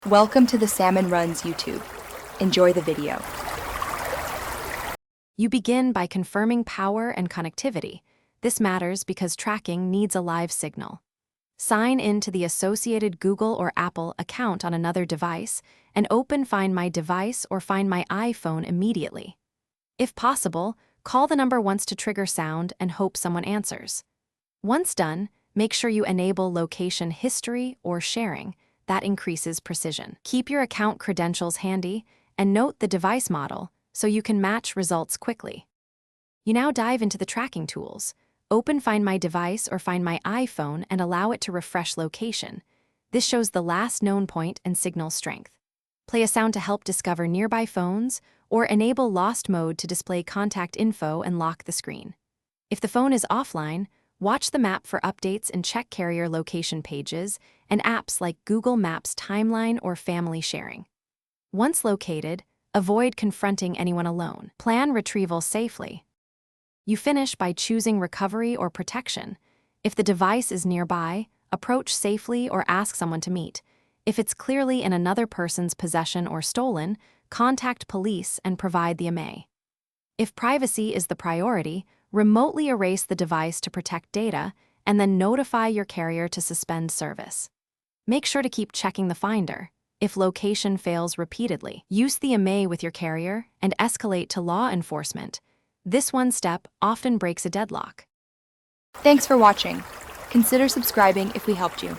Welcome to the Salmon Runs YouTube. Enjoy the video. You begin by confirming power and connectivity. This matters because tracking needs a live signal. Sign in to the associated Google or Apple account on another device and open Find My Device or Find My iPhone immediately. If possible, call the number once to trigger sound and hope someone answers. Once done, make sure you enable location history or sharing. That increases precision. Keep your account credentials handy and note the device model so you can match results quickly. You now dive into the tracking tools. Open Find My Device or Find My iPhone and allow it to refresh location. This shows the last known point and signal strength. Play a sound to help discover nearby phones or enable Lost Mode to display contact info and lock the screen. If the phone is offline, watch the map for updates and check carrier location pages and apps like Google Maps Timeline or Family Sharing. Once located, avoid confronting anyone alone. Plan retrieval safely. You finish by choosing recovery or protection. If the device is nearby, approach safely or ask someone to meet. If it's clearly in another person's possession or stolen, contact police and provide the EMA. If privacy is the priority, remotely erase the device to protect data and then notify your carrier to suspend service. Make sure to keep checking the finder. If location fails repeatedly, use the EMA with your carrier and escalate to law enforcement. This one step often breaks a deadlock. Thanks for watching. Consider subscribing if we helped you.